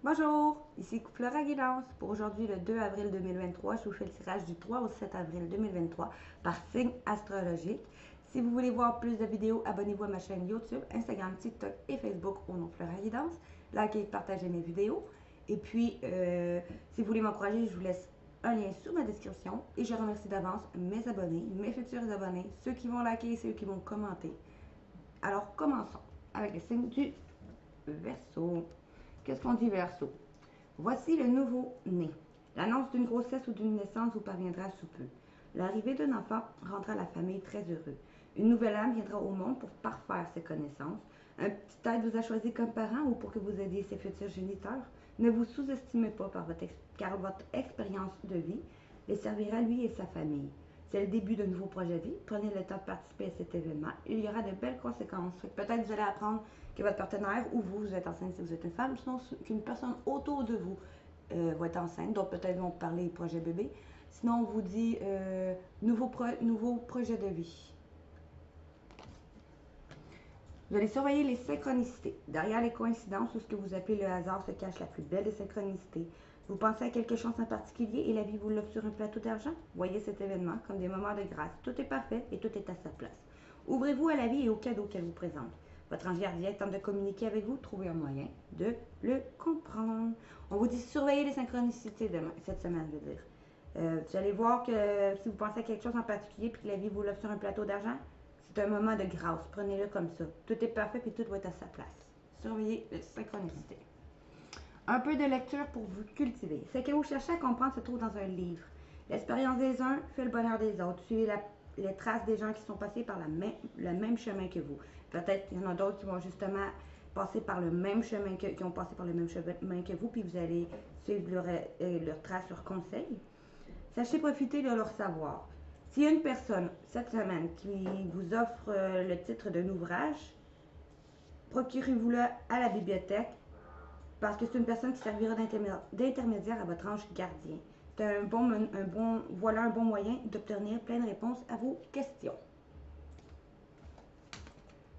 Bonjour, ici Flora Guidance. Pour aujourd'hui, le 2 avril 2023, je vous fais le tirage du 3 au 7 avril 2023 par signe astrologique. Si vous voulez voir plus de vidéos, abonnez-vous à ma chaîne YouTube, Instagram, TikTok et Facebook au nom de Flora Guidance. Likez et partagez mes vidéos. Et puis, si vous voulez m'encourager, je vous laisse un lien sous ma description. Et je remercie d'avance mes abonnés, mes futurs abonnés, ceux qui vont liker et ceux qui vont commenter. Alors, commençons avec le signe du Verseau. Qu'est-ce qu'on dit Verseau? Voici le nouveau-né. L'annonce d'une grossesse ou d'une naissance vous parviendra sous peu. L'arrivée d'un enfant rendra la famille très heureux. Une nouvelle âme viendra au monde pour parfaire ses connaissances. Un petit aide vous a choisi comme parent ou pour que vous aidiez ses futurs géniteurs. Ne vous sous-estimez pas car votre expérience de vie les servira lui et sa famille. C'est le début d'un nouveau projet de vie. Prenez le temps de participer à cet événement. Il y aura de belles conséquences. Peut-être vous allez apprendre que votre partenaire ou vous êtes enceinte si vous êtes une femme, sinon qu'une personne autour de vous va être enceinte. D'autres peut-être vont parler projet bébé. Sinon, on vous dit nouveau projet de vie. Vous allez surveiller les synchronicités. Derrière les coïncidences ou ce que vous appelez le hasard se cache la plus belle des synchronicités. Vous pensez à quelque chose en particulier et la vie vous l'offre sur un plateau d'argent? Voyez cet événement comme des moments de grâce. Tout est parfait et tout est à sa place. Ouvrez-vous à la vie et aux cadeaux qu'elle vous présente. Votre ange gardien tente de communiquer avec vous, trouvez un moyen de le comprendre. On vous dit surveiller les synchronicités demain, cette semaine, je veux dire. Vous allez voir que si vous pensez à quelque chose en particulier puis que la vie vous l'offre sur un plateau d'argent, c'est un moment de grâce. Prenez-le comme ça. Tout est parfait et tout va être à sa place. Surveillez la synchronicité. Un peu de lecture pour vous cultiver. Ce que vous cherchez à comprendre se trouve dans un livre. L'expérience des uns fait le bonheur des autres. Suivez les traces des gens qui sont passés par le même chemin que vous. Peut-être qu'il y en a d'autres qui vont justement passer par le même chemin qui ont passé par le même chemin que vous, puis vous allez suivre leurs traces, leurs conseils. Sachez profiter de leur savoir. S'il y a une personne cette semaine qui vous offre le titre d'un ouvrage, procurez-vous-le à la bibliothèque parce que c'est une personne qui servira d'intermédiaire à votre ange gardien. C'est voilà un bon moyen d'obtenir plein de réponses à vos questions.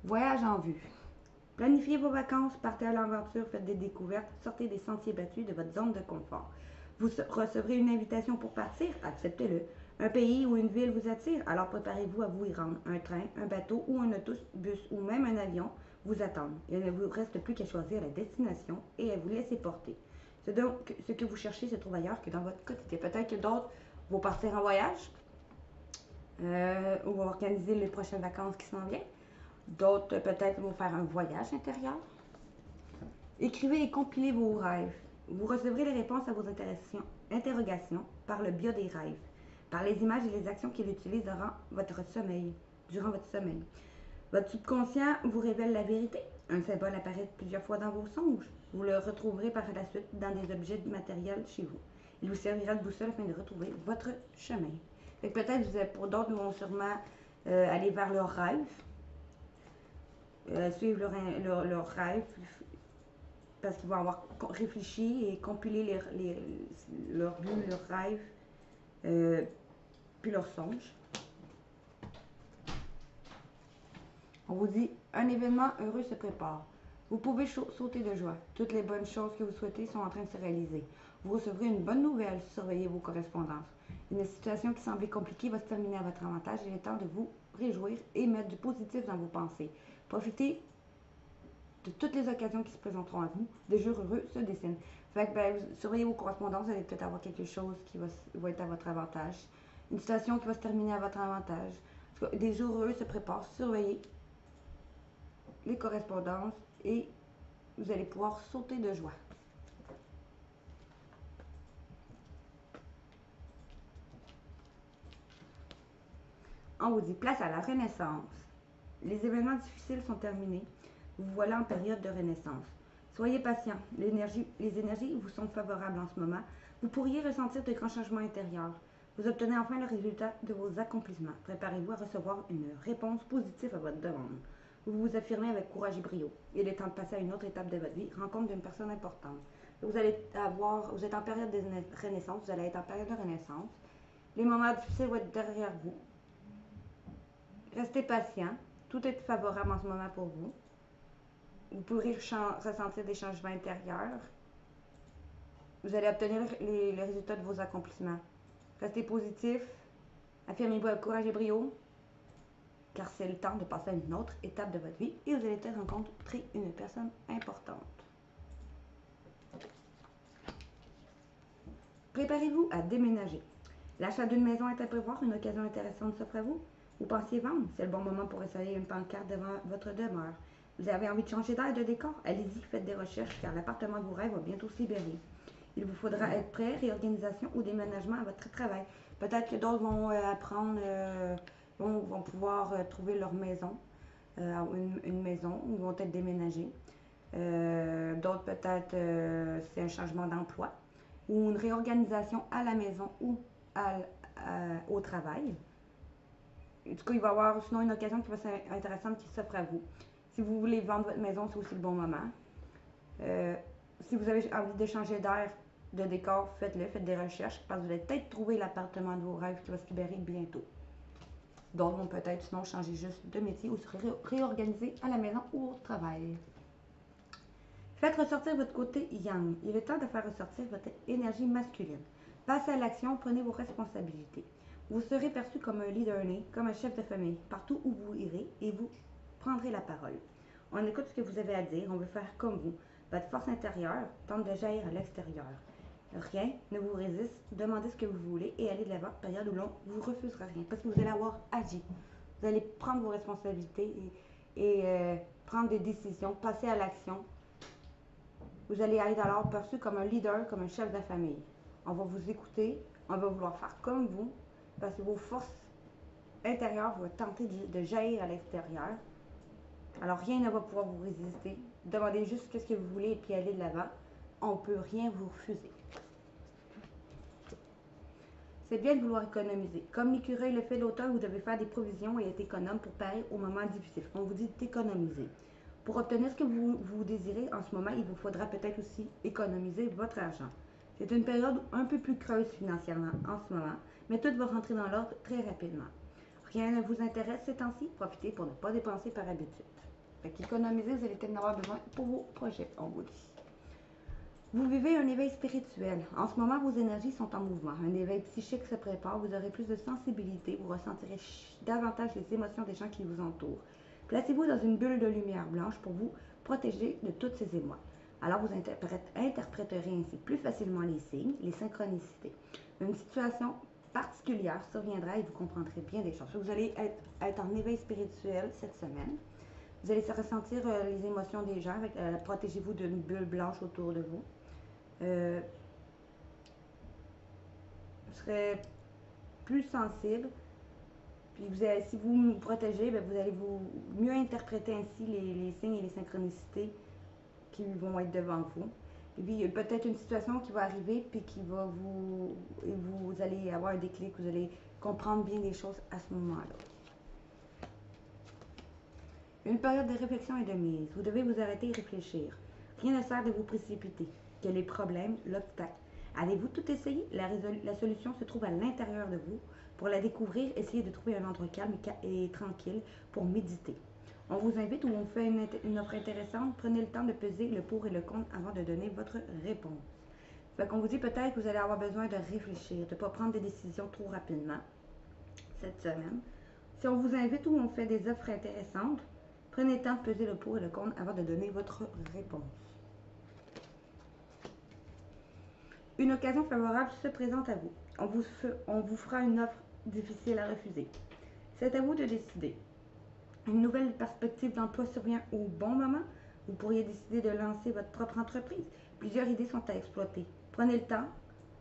Voyage en vue. Planifiez vos vacances, partez à l'aventure, faites des découvertes, sortez des sentiers battus de votre zone de confort. Vous recevrez une invitation pour partir, acceptez-le. Un pays ou une ville vous attire, alors préparez-vous à vous y rendre. Un train, un bateau ou un autobus ou même un avion vous attendent. Il ne vous reste plus qu'à choisir la destination et à vous laisser porter. C'est donc ce que vous cherchez se trouve ailleurs que dans votre quotidien. Peut-être que d'autres vont partir en voyage ou vont organiser les prochaines vacances qui s'en viennent. D'autres peut-être vont faire un voyage intérieur. Écrivez et compilez vos rêves. Vous recevrez les réponses à vos interrogations par le biais des rêves, par les images et les actions qu'il utilise durant votre sommeil. Votre subconscient vous révèle la vérité. Un symbole apparaît plusieurs fois dans vos songes. Vous le retrouverez par la suite dans des objets matériels chez vous. Il vous servira de boussole afin de retrouver votre chemin. Peut-être pour d'autres vont sûrement aller vers leurs rêves, suivre leurs rêves, parce qu'ils vont avoir réfléchi et compilé leurs buts, leurs rêves, puis leurs songes. On vous dit, un événement heureux se prépare. Vous pouvez sauter de joie. Toutes les bonnes choses que vous souhaitez sont en train de se réaliser. Vous recevrez une bonne nouvelle, surveillez vos correspondances. Une situation qui semblait compliquée va se terminer à votre avantage. Il est temps de vous réjouir et mettre du positif dans vos pensées. Profitez de toutes les occasions qui se présenteront à vous. Des jours heureux se dessinent. Fait que, surveillez vos correspondances, vous allez peut-être avoir quelque chose qui va être à votre avantage. Une situation qui va se terminer à votre avantage. En tout cas, des jours heureux se préparent. Surveillez les correspondances et vous allez pouvoir sauter de joie. On vous dit place à la renaissance. Les événements difficiles sont terminés. Vous voilà en période de renaissance. Soyez patient. Les énergies vous sont favorables en ce moment. Vous pourriez ressentir de grands changements intérieurs. Vous obtenez enfin le résultat de vos accomplissements. Préparez-vous à recevoir une réponse positive à votre demande. Vous vous affirmez avec courage et brio. Il est temps de passer à une autre étape de votre vie, rencontre d'une personne importante. Vous êtes en période de renaissance, vous allez être en période de renaissance. Les moments difficiles vont être derrière vous. Restez patient. Tout est favorable en ce moment pour vous. Vous pourrez ressentir des changements intérieurs. Vous allez obtenir les résultats de vos accomplissements. Restez positif, affirmez-vous avec courage et brio, car c'est le temps de passer à une autre étape de votre vie et vous allez peut-être rencontrer une personne importante. Préparez-vous à déménager. L'achat d'une maison est à prévoir, une occasion intéressante s'offre à vous. Vous pensiez vendre, c'est le bon moment pour essayer une pancarte devant votre demeure. Vous avez envie de changer d'air, de décor? Allez-y, faites des recherches car l'appartement de vos rêves va bientôt se libérer. Il vous faudra être prêt, réorganisation ou déménagement à votre travail. Peut-être que d'autres vont vont pouvoir trouver leur maison, une maison, ou vont être déménagés. D'autres peut-être c'est un changement d'emploi ou une réorganisation à la maison ou au travail. En tout cas, il va y avoir sinon une occasion qui va être intéressante qui s'offre à vous. Si vous voulez vendre votre maison, c'est aussi le bon moment. Si vous avez envie de changer d'air, de décor, faites-le, faites des recherches parce que vous allez peut-être trouver l'appartement de vos rêves qui va se libérer bientôt. D'autres vont peut-être sinon changer juste de métier ou se réorganiser à la maison ou au travail. Faites ressortir votre côté yang. Il est temps de faire ressortir votre énergie masculine. Passez à l'action, prenez vos responsabilités. Vous serez perçu comme un leader né, comme un chef de famille, partout où vous irez et vous prendrez la parole. On écoute ce que vous avez à dire, on veut faire comme vous. Votre force intérieure tente de jaillir à l'extérieur. Rien ne vous résiste, demandez ce que vous voulez et allez de l'avant, période où l'on ne vous refusera rien, parce que vous allez avoir agi. Vous allez prendre vos responsabilités et prendre des décisions, passer à l'action. Vous allez être alors perçu comme un leader, comme un chef de famille. On va vous écouter, on va vouloir faire comme vous, parce que vos forces intérieures vont tenter de jaillir à l'extérieur. Alors rien ne va pouvoir vous résister. Demandez juste ce que vous voulez et puis allez de l'avant. On ne peut rien vous refuser. C'est bien de vouloir économiser. Comme l'écureuil le fait l'automne, vous devez faire des provisions et être économe pour parer aux moments difficiles. On vous dit d'économiser. Pour obtenir ce que vous désirez en ce moment, il vous faudra peut-être aussi économiser votre argent. C'est une période un peu plus creuse financièrement en ce moment, mais tout va rentrer dans l'ordre très rapidement. Rien ne vous intéresse ces temps-ci, profitez pour ne pas dépenser par habitude. Fait qu'économiser, vous allez peut-être en avoir besoin pour vos projets, on vous dit. Vous vivez un éveil spirituel. En ce moment, vos énergies sont en mouvement. Un éveil psychique se prépare, vous aurez plus de sensibilité, vous ressentirez davantage les émotions des gens qui vous entourent. Placez-vous dans une bulle de lumière blanche pour vous protéger de toutes ces émois. Alors vous interpréterez ainsi plus facilement les signes, les synchronicités. Une situation particulière surviendra et vous comprendrez bien des choses. Vous allez être en éveil spirituel cette semaine. Vous allez ressentir les émotions des gens. Protégez-vous d'une bulle blanche autour de vous. Vous serez plus sensible. Puis si vous vous protégez, vous allez mieux interpréter ainsi les signes et les synchronicités qui vont être devant vous. Et puis peut-être une situation qui va arriver, puis vous allez avoir un déclic, vous allez comprendre bien les choses à ce moment-là. Une période de réflexion et de mise. Vous devez vous arrêter et réfléchir. Rien ne sert de vous précipiter. Quel est le problème, l'obstacle? Avez-vous tout essayé? La solution se trouve à l'intérieur de vous. Pour la découvrir, essayez de trouver un endroit calme et tranquille pour méditer. On vous invite ou on fait une offre intéressante. Prenez le temps de peser le pour et le contre avant de donner votre réponse. Fait qu'on vous dit peut-être que vous allez avoir besoin de réfléchir, de ne pas prendre des décisions trop rapidement cette semaine. Si on vous invite ou on fait des offres intéressantes, prenez le temps de peser le pour et le contre avant de donner votre réponse. Une occasion favorable se présente à vous. On vous fera une offre difficile à refuser. C'est à vous de décider. Une nouvelle perspective d'emploi survient au bon moment. Vous pourriez décider de lancer votre propre entreprise. Plusieurs idées sont à exploiter. Prenez le temps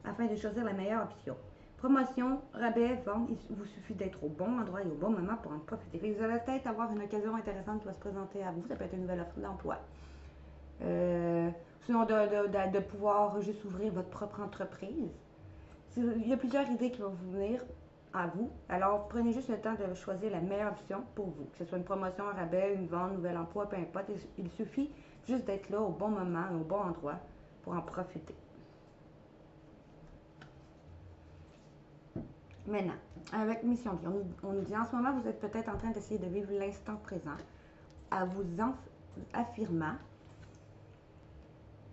afin de choisir la meilleure option. Promotion, rabais, vente, il vous suffit d'être au bon endroit et au bon moment pour en profiter. Vous allez peut-être avoir une occasion intéressante qui va se présenter à vous. Ça peut être une nouvelle offre d'emploi. Sinon, de pouvoir juste ouvrir votre propre entreprise. Il y a plusieurs idées qui vont vous venir à vous. Alors, prenez juste le temps de choisir la meilleure option pour vous. Que ce soit une promotion, un rabais, une vente, un nouvel emploi, peu importe. Il suffit juste d'être là au bon moment, au bon endroit pour en profiter. Maintenant, avec Mission Vie, on nous dit en ce moment, vous êtes peut-être en train d'essayer de vivre l'instant présent, à vous affirmant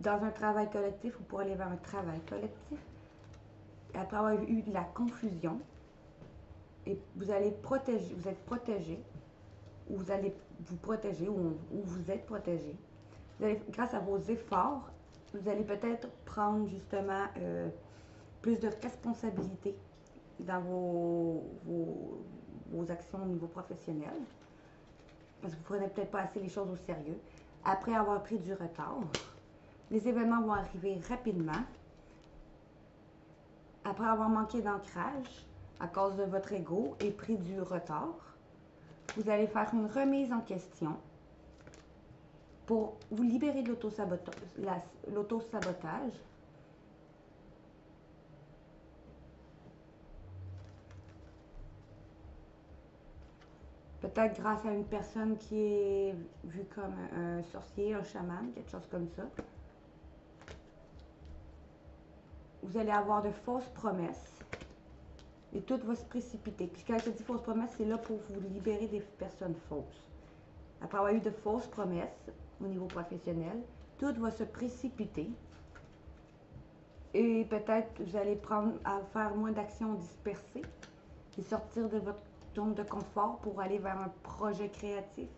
dans un travail collectif ou pour aller vers un travail collectif. Après avoir eu de la confusion, et vous allez protéger, vous êtes protégé, ou vous allez vous protéger, ou vous êtes protégé. Vous allez, grâce à vos efforts, vous allez peut-être prendre justement plus de responsabilité dans vos actions au niveau professionnel, parce que vous ne prenez peut-être pas assez les choses au sérieux. Après avoir pris du retard, les événements vont arriver rapidement. Après avoir manqué d'ancrage à cause de votre ego et pris du retard, vous allez faire une remise en question pour vous libérer de l'auto-sabotage. Peut-être grâce à une personne qui est vue comme un sorcier, un chaman, quelque chose comme ça. Vous allez avoir de fausses promesses et tout va se précipiter. Puis quand je dis fausses promesses, c'est là pour vous libérer des personnes fausses. Après avoir eu de fausses promesses au niveau professionnel, tout va se précipiter. Et peut-être vous allez prendre à faire moins d'actions dispersées et sortir de votre zone de confort pour aller vers un projet créatif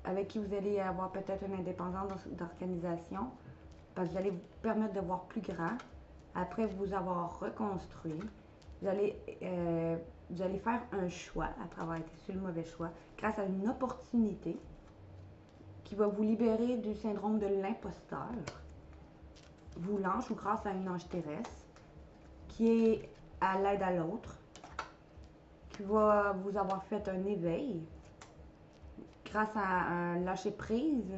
avec qui vous allez avoir peut-être une indépendance d'organisation, parce que vous allez vous permettre de voir plus grand après vous avoir reconstruit. Vous allez faire un choix après avoir été sur le mauvais choix grâce à une opportunité qui va vous libérer du syndrome de l'imposteur, vous l'ange, ou grâce à une ange terrestre qui est à l'aide à l'autre, qui va vous avoir fait un éveil. Grâce à un lâcher prise,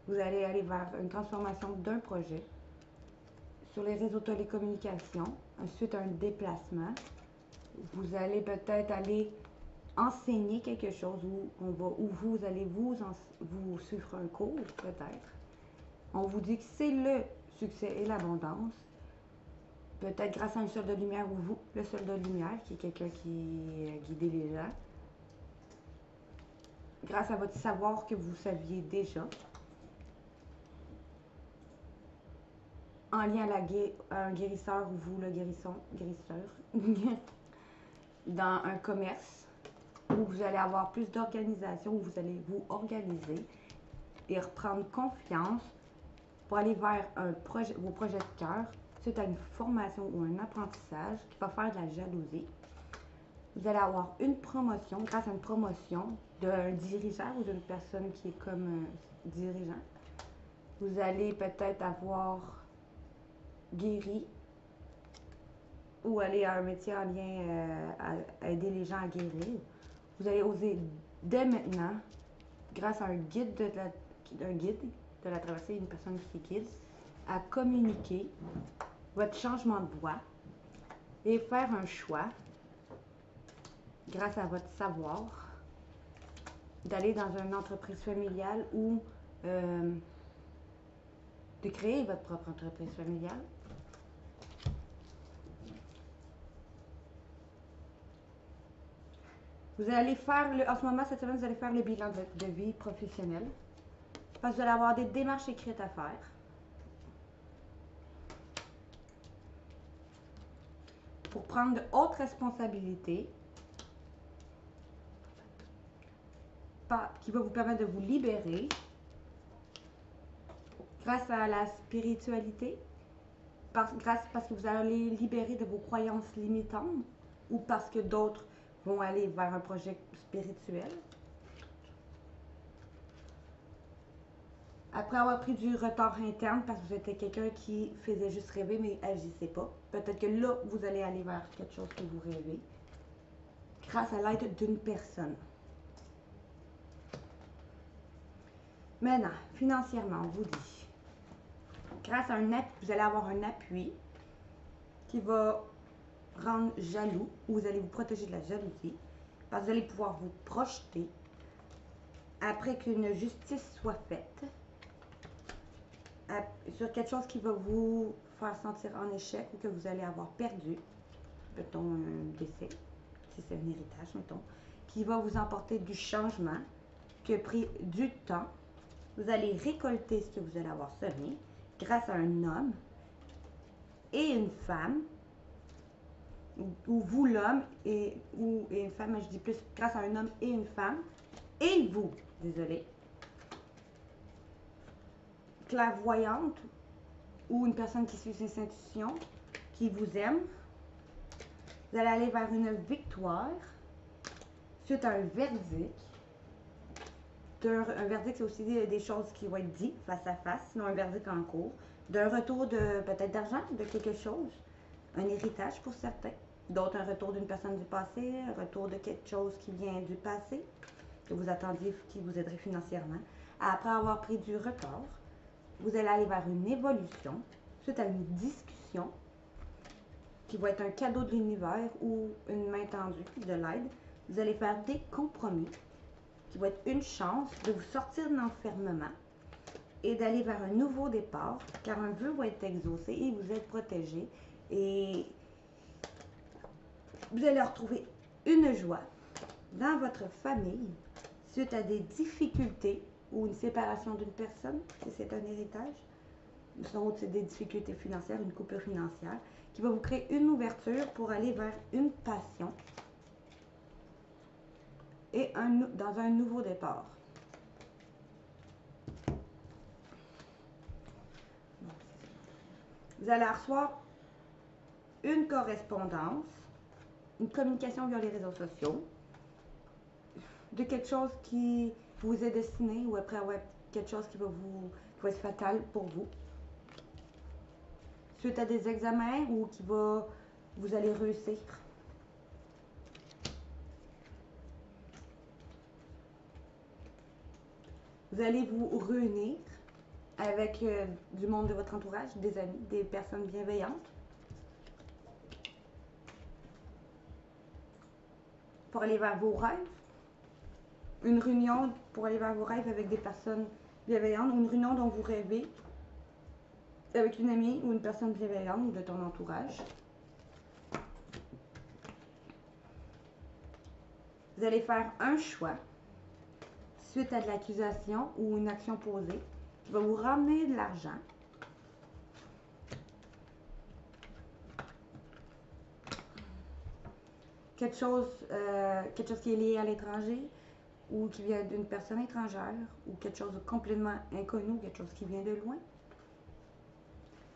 vous allez aller vers une transformation d'un projet sur les réseaux de télécommunications, ensuite un déplacement. Vous allez peut-être aller enseigner quelque chose où vous allez vous suivre un cours peut-être. On vous dit que c'est le succès et l'abondance. Peut-être grâce à un soldat de lumière ou vous, le soldat de lumière, qui est quelqu'un qui guide les gens. Grâce à votre savoir que vous saviez déjà. En lien à un guérisseur ou vous, le guérisseur, dans un commerce où vous allez avoir plus d'organisation, où vous allez vous organiser et reprendre confiance pour aller vers vos projets de cœur suite à une formation ou un apprentissage qui va faire de la jalousie. Vous allez avoir une promotion, grâce à une promotion d'un dirigeant ou d'une personne qui est comme dirigeant. Vous allez peut-être avoir guéri ou aller à un métier en lien à aider les gens à guérir. Vous allez oser dès maintenant, grâce à un guide de la traversée, une personne qui guide, à communiquer votre changement de voie et faire un choix grâce à votre savoir d'aller dans une entreprise familiale ou de créer votre propre entreprise familiale. Vous allez faire, en ce moment, cette semaine, vous allez faire le bilan de vie professionnelle. Parce que vous allez avoir des démarches écrites à faire. Pour prendre de hautes responsabilités. Qui va vous permettre de vous libérer. Grâce à la spiritualité. Parce que vous allez libérer de vos croyances limitantes. Ou parce que d'autres vont aller vers un projet spirituel. Après avoir pris du retard interne parce que vous étiez quelqu'un qui faisait juste rêver mais agissait pas, peut-être que là, vous allez aller vers quelque chose que vous rêvez grâce à l'aide d'une personne. Maintenant, financièrement, on vous dit, grâce à vous allez avoir un appui qui va rendre jaloux, ou vous allez vous protéger de la jalousie, parce que vous allez pouvoir vous projeter après qu'une justice soit faite sur quelque chose qui va vous faire sentir en échec ou que vous allez avoir perdu, mettons un décès, si c'est un héritage, mettons, qui va vous emporter du changement, qui a pris du temps Vous allez récolter ce que vous allez avoir semé grâce à un homme et une femme, ou vous l'homme et une femme, mais je dis plus grâce à un homme et une femme, et vous, désolé, clairvoyante ou une personne qui suit ses intuitions, qui vous aime, vous allez aller vers une victoire suite à un verdict. Un verdict, c'est aussi des choses qui vont être dites face à face, sinon un verdict en cours. D'un retour de peut-être d'argent, de quelque chose, un héritage pour certains. D'autres, un retour d'une personne du passé, un retour de quelque chose qui vient du passé, que vous attendiez, qui vous aiderait financièrement. Après avoir pris du retard, vous allez aller vers une évolution, suite à une discussion, qui va être un cadeau de l'univers ou une main tendue, de l'aide. Vous allez faire des compromis, qui va être une chance de vous sortir de l'enfermement et d'aller vers un nouveau départ, car un vœu va être exaucé et vous êtes protégé. Et vous allez retrouver une joie dans votre famille suite à des difficultés ou une séparation d'une personne, si c'est un héritage. Sinon, c'est des difficultés financières, une coupure financière, qui va vous créer une ouverture pour aller vers une passion et dans un nouveau départ. Vous allez recevoir une correspondance, une communication via les réseaux sociaux, de quelque chose qui vous est destiné ou après quelque chose qui va être fatal pour vous. Suite à des examens ou vous allez réussir. Vous allez vous réunir avec du monde de votre entourage, des amis, des personnes bienveillantes, pour aller vers vos rêves. Une réunion pour aller vers vos rêves avec des personnes bienveillantes, ou une réunion dont vous rêvez avec une amie ou une personne bienveillante ou de ton entourage. Vous allez faire un choix suite à de l'accusation ou une action posée qui va vous ramener de l'argent. Quelque chose qui est lié à l'étranger ou qui vient d'une personne étrangère ou quelque chose de complètement inconnu, quelque chose qui vient de loin,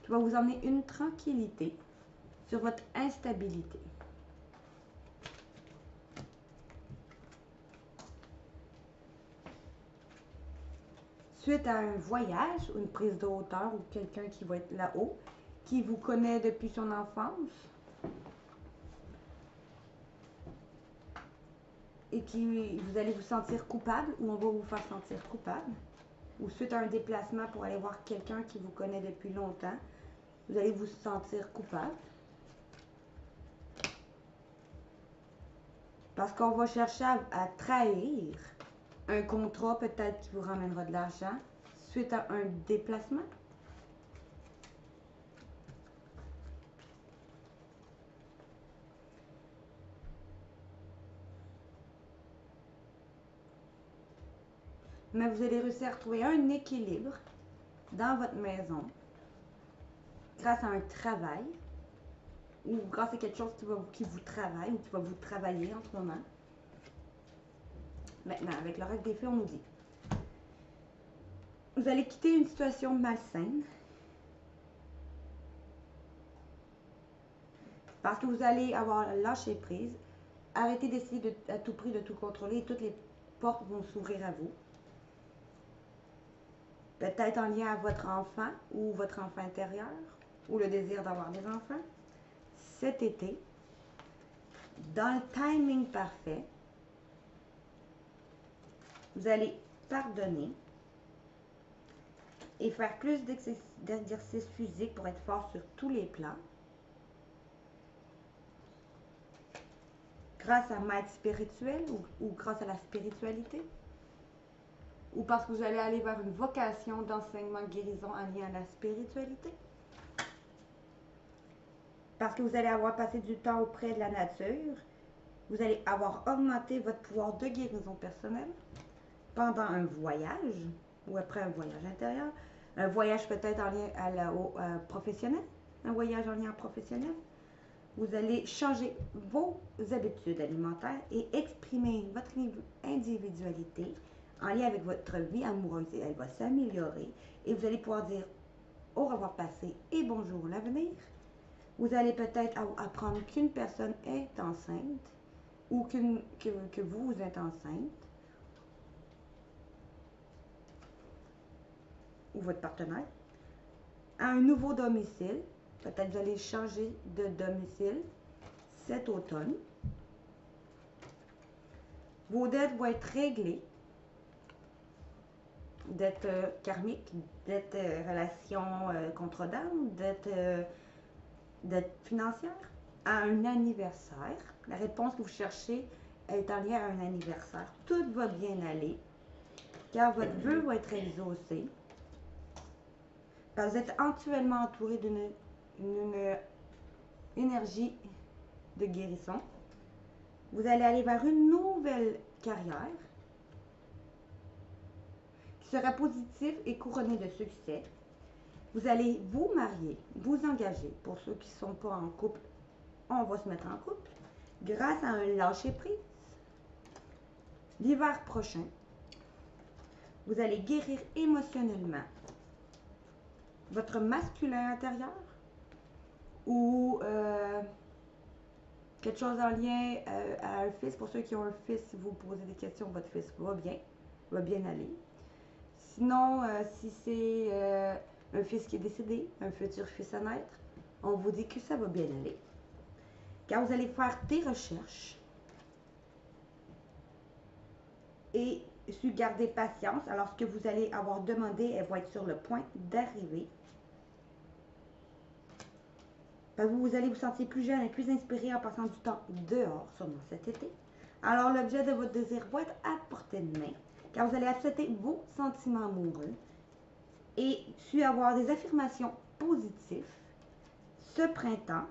qui va vous emmener une tranquillité sur votre instabilité. Suite à un voyage, une prise de hauteur ou quelqu'un qui va être là-haut, qui vous connaît depuis son enfance et vous allez vous sentir coupable ou on va vous faire sentir coupable, ou suite à un déplacement pour aller voir quelqu'un qui vous connaît depuis longtemps, vous allez vous sentir coupable. Parce qu'on va chercher à trahir un contrat peut-être qui vous ramènera de l'argent suite à un déplacement. Mais vous allez réussir à retrouver un équilibre dans votre maison grâce à un travail ou grâce à quelque chose qui vous travaille ou qui va vous travailler en ce moment. Maintenant, avec l'oracle des fées, on nous dit vous allez quitter une situation malsaine parce que vous allez avoir lâché prise, arrêter d'essayer à tout prix de tout contrôler et toutes les portes vont s'ouvrir à vous. Peut-être en lien à votre enfant ou votre enfant intérieur ou le désir d'avoir des enfants. Cet été, dans le timing parfait, vous allez pardonner et faire plus d'exercices physiques pour être fort sur tous les plans. Grâce à maître spirituel ou grâce à la spiritualité. Ou parce que vous allez aller vers une vocation d'enseignement guérison en lien à la spiritualité. Parce que vous allez avoir passé du temps auprès de la nature. Vous allez avoir augmenté votre pouvoir de guérison personnelle pendant un voyage. ou après un voyage intérieur, un voyage peut-être en lien au professionnel, un voyage en lien professionnel. Vous allez changer vos habitudes alimentaires et exprimer votre individualité en lien avec votre vie amoureuse et elle va s'améliorer et vous allez pouvoir dire au revoir passé et bonjour l'avenir. Vous allez peut-être apprendre qu'une personne est enceinte ou que vous êtes enceinte ou votre partenaire à un nouveau domicile. Peut-être vous allez changer de domicile cet automne. Vos dettes vont être réglées. Dettes karmiques, dettes relations contre d'âme, dettes financières, à un anniversaire. La réponse que vous cherchez est en lien à un anniversaire. Tout va bien aller, car votre vœu va être exaucé. Vous êtes actuellement entouré d'une énergie de guérison. Vous allez aller vers une nouvelle carrière qui sera positive et couronnée de succès. Vous allez vous marier, vous engager. Pour ceux qui ne sont pas en couple, on va se mettre en couple grâce à un lâcher-prise. L'hiver prochain, vous allez guérir émotionnellement votre masculin intérieur ou quelque chose en lien à un fils. Pour ceux qui ont un fils, si vous posez des questions, votre fils va bien aller. Sinon, si c'est un fils qui est décédé, un futur fils à naître, on vous dit que ça va bien aller. Car vous allez faire des recherches et su garder patience. Alors, ce que vous allez avoir demandé, elle va être sur le point d'arriver. Vous allez vous sentir plus jeune et plus inspiré en passant du temps dehors, sûrement cet été. Alors, l'objet de votre désir va être à portée de main, car vous allez accepter vos sentiments amoureux et su avoir des affirmations positives ce printemps.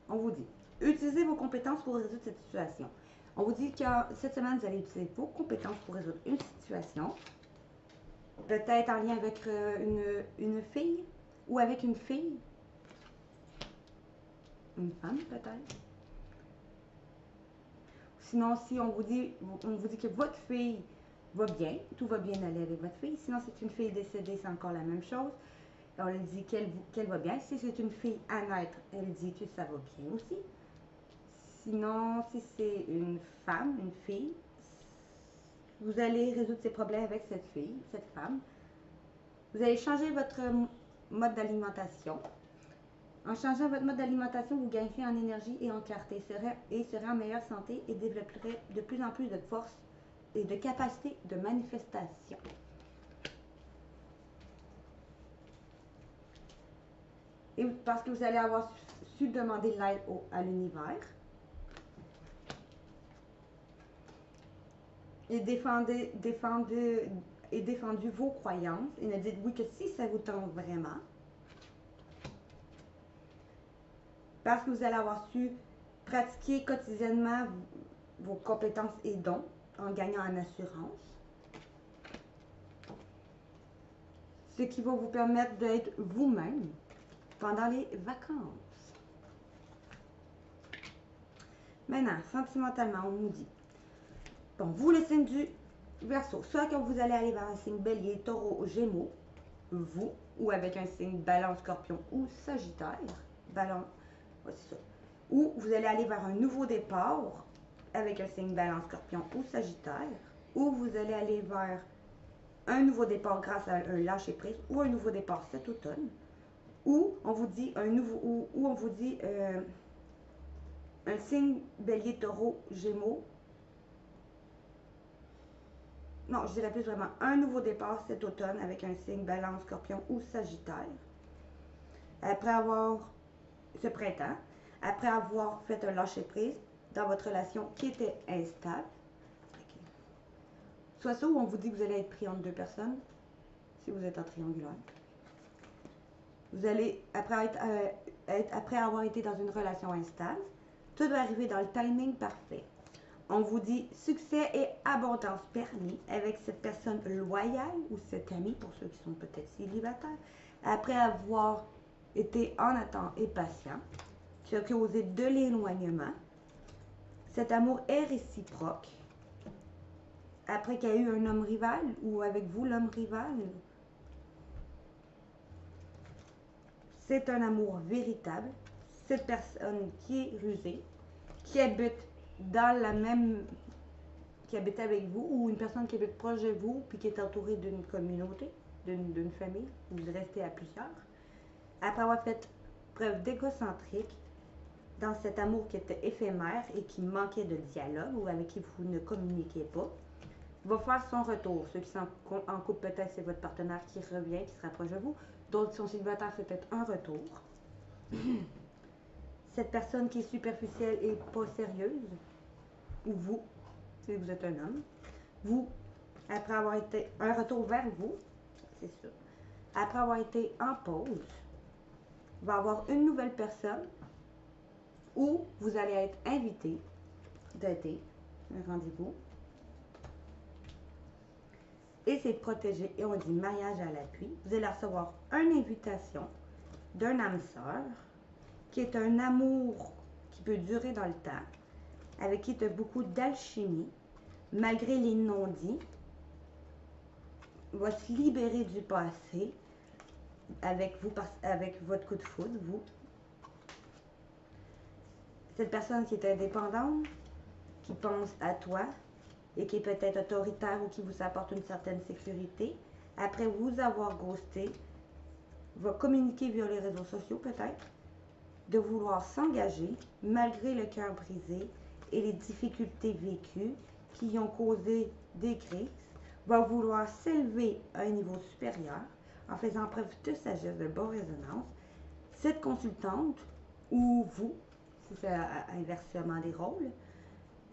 On vous dit, utilisez vos compétences pour résoudre cette situation. On vous dit que cette semaine, vous allez utiliser vos compétences pour résoudre une situation. Peut-être en lien avec une fille ou avec une fille. Une femme, peut-être. Sinon, si on vous dit que votre fille va bien, tout va bien aller avec votre fille. Sinon, c'est une fille décédée, c'est encore la même chose. On lui dit qu'elle va bien. Si c'est une fille à naître, elle dit que ça va bien aussi. Sinon, si c'est une femme, une fille, vous allez résoudre ces problèmes avec cette fille, cette femme. Vous allez changer votre mode d'alimentation. En changeant votre mode d'alimentation, vous gagnerez en énergie et en clarté et serez en meilleure santé et développerez de plus en plus de force et de capacité de manifestation. Et parce que vous allez avoir su demander l'aide à l'univers. Et défendu vos croyances. Et ne dites oui que si ça vous tente vraiment. Parce que vous allez avoir su pratiquer quotidiennement vos compétences et dons en gagnant en assurance. Ce qui va vous permettre d'être vous-même pendant les vacances. Maintenant, sentimentalement, on nous dit, bon, vous le signe du Verseau, soit que vous allez aller vers un signe Bélier, Taureau, Gémeaux, vous, ou avec un signe Balance, Scorpion ou Sagittaire, Balance, ouais, c'est ça. Ou vous allez aller vers un nouveau départ avec un signe Balance, Scorpion ou Sagittaire, ou vous allez aller vers un nouveau départ grâce à un lâcher prise ou un nouveau départ cet automne, ou on vous dit un signe Bélier, Taureau, Gémeaux. Non, je dirais plus vraiment un nouveau départ cet automne avec un signe Balance, Scorpion ou Sagittaire. Après avoir, ce printemps, après avoir fait un lâcher-prise dans votre relation qui était instable. Okay. Soit ça où on vous dit que vous allez être pris entre deux personnes, si vous êtes en triangulaire. Vous allez, après avoir été dans une relation instable, tout doit arriver dans le timing parfait. On vous dit succès et abondance permis avec cette personne loyale ou cet ami, pour ceux qui sont peut-être célibataires, après avoir été en attente et patient, qui a causé de l'éloignement. Cet amour est réciproque. Après qu'il y a eu un homme rival ou avec vous l'homme rival, c'est un amour véritable. Cette personne qui est rusée, qui habite dans la même, qui habite avec vous, ou une personne qui habite proche de vous, puis qui est entourée d'une communauté, d'une famille, vous restez à plusieurs. Après avoir fait preuve d'égocentrique, dans cet amour qui était éphémère et qui manquait de dialogue, ou avec qui vous ne communiquiez pas, va faire son retour. Ceux qui sont en couple, peut-être c'est votre partenaire qui revient, qui se rapproche de vous. D'autres qui sont célibataires, c'est peut-être un retour. Cette personne qui est superficielle et pas sérieuse, ou vous, si vous êtes un homme, vous, après avoir été un retour vers vous, c'est ça, après avoir été en pause, va avoir une nouvelle personne où vous allez être invité d'être un rendez-vous. Et c'est protégé et on dit mariage à l'appui. Vous allez recevoir une invitation d'un âme sœur qui est un amour qui peut durer dans le temps, avec qui il y a beaucoup d'alchimie, malgré les non-dits, va se libérer du passé avec vous, avec votre coup de foudre, vous. Cette personne qui est indépendante, qui pense à toi et qui est peut-être autoritaire ou qui vous apporte une certaine sécurité, après vous avoir ghosté, va communiquer via les réseaux sociaux peut-être, de vouloir s'engager malgré le cœur brisé et les difficultés vécues qui ont causé des crises, va vouloir s'élever à un niveau supérieur en faisant preuve de sagesse, de bonne résonance. Cette consultante, ou vous, si c'est inversement des rôles,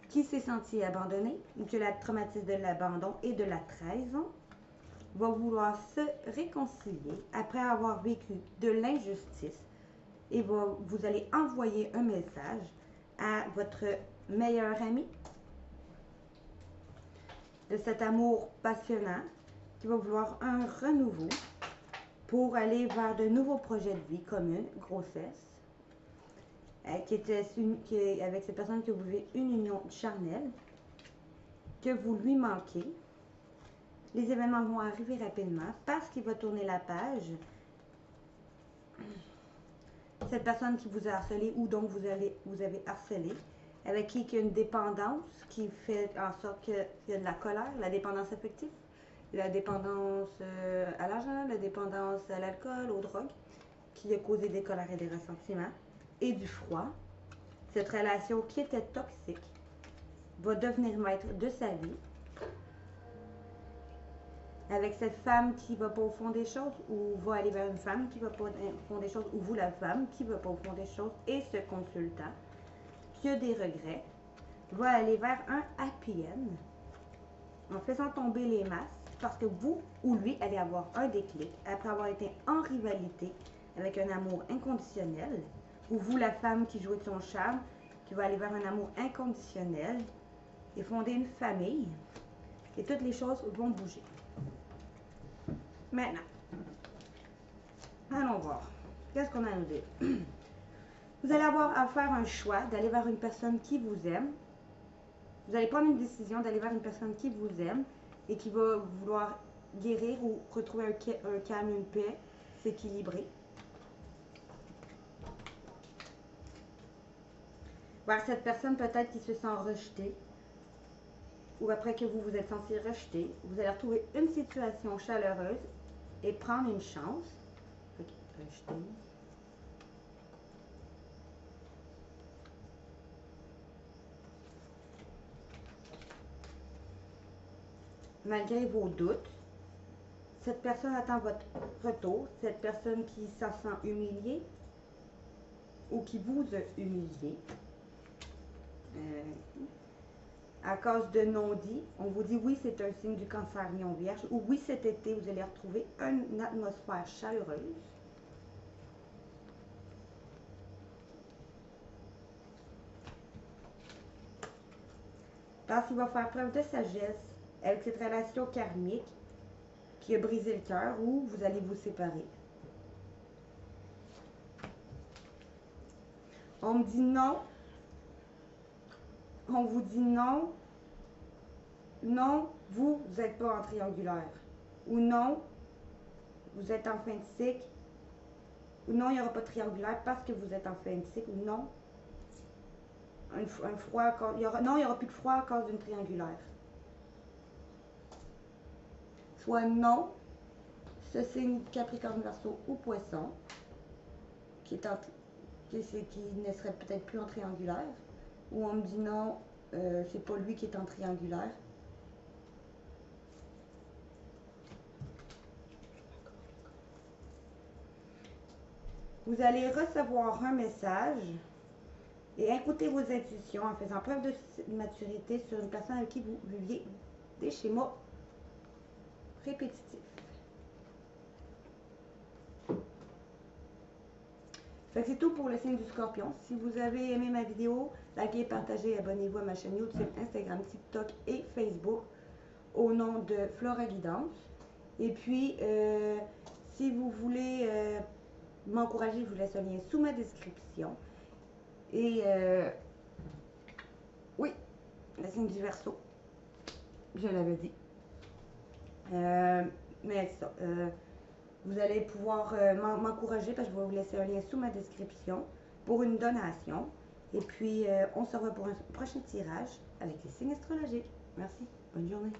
qui s'est senti abandonné ou que la traumatisme de l'abandon et de la trahison, va vouloir se réconcilier après avoir vécu de l'injustice et vous allez envoyer un message à votre meilleur ami de cet amour passionnant qui va vouloir un renouveau pour aller vers de nouveaux projets de vie comme une grossesse, qui est avec cette personne que vous vivez une union charnelle, que vous lui manquez. Les événements vont arriver rapidement parce qu'il va tourner la page. Cette personne qui vous a harcelé ou dont vous avez harcelé, avec qui il y a une dépendance qui fait en sorte qu'il y a de la colère, la dépendance affective, la dépendance à l'argent, la dépendance à l'alcool, aux drogues, qui a causé des colères et des ressentiments, et du froid. Cette relation qui était toxique va devenir maître de sa vie, avec cette femme qui ne va pas au fond des choses, ou va aller vers une femme qui ne va pas au fond des choses, ou vous la femme qui ne va pas au fond des choses, et ce consultant qui a des regrets, va aller vers un happy end, en faisant tomber les masques, parce que vous ou lui allez avoir un déclic, après avoir été en rivalité avec un amour inconditionnel, ou vous la femme qui jouait de son charme, qui va aller vers un amour inconditionnel, et fonder une famille, et toutes les choses vont bouger. Maintenant, allons voir. Qu'est-ce qu'on a à nous dire? Vous allez avoir à faire un choix d'aller vers une personne qui vous aime. Vous allez prendre une décision d'aller vers une personne qui vous aime et qui va vouloir guérir ou retrouver un calme, une paix, s'équilibrer. Vers cette personne peut-être qui se sent rejetée, ou après que vous vous êtes senti rejeté, vous allez retrouver une situation chaleureuse et prendre une chance. Rejeter. Malgré vos doutes, cette personne attend votre retour, cette personne qui se sent humiliée ou qui vous a humilié. À cause de non-dits, on vous dit oui, c'est un signe du cancer lion vierge, ou oui, cet été, vous allez retrouver une atmosphère chaleureuse. Parce qu'il va faire preuve de sagesse avec cette relation karmique qui a brisé le cœur ou vous allez vous séparer. On me dit non. On vous dit non. Non, vous n'êtes pas en triangulaire. Ou non, vous êtes en fin de cycle. Ou non, il n'y aura pas de triangulaire parce que vous êtes en fin de cycle. Ou non, un froid à cause, non, il n'y aura plus de froid à cause d'une triangulaire. Soit non, ce signe Capricorne, Verseau ou Poisson, qui ne serait peut-être plus en triangulaire. Ou on me dit non, c'est pas lui qui est en triangulaire. Vous allez recevoir un message et écoutez vos intuitions en faisant preuve de maturité sur une personne avec qui vous viviez des schémas répétitifs. Fait que c'est tout pour le signe du Scorpion. Si vous avez aimé ma vidéo, likez, partagez, abonnez-vous à ma chaîne YouTube, Instagram, TikTok et Facebook au nom de Flora Guidance. Et puis, si vous voulez m'encourager, je vous laisse un lien sous ma description. Et oui, le signe du Verseau, je l'avais dit. Mais ça, vous allez pouvoir m'encourager parce que je vais vous laisser un lien sous ma description pour une donation. Et puis, on se revoit pour un prochain tirage avec les signes astrologiques. Merci, bonne journée.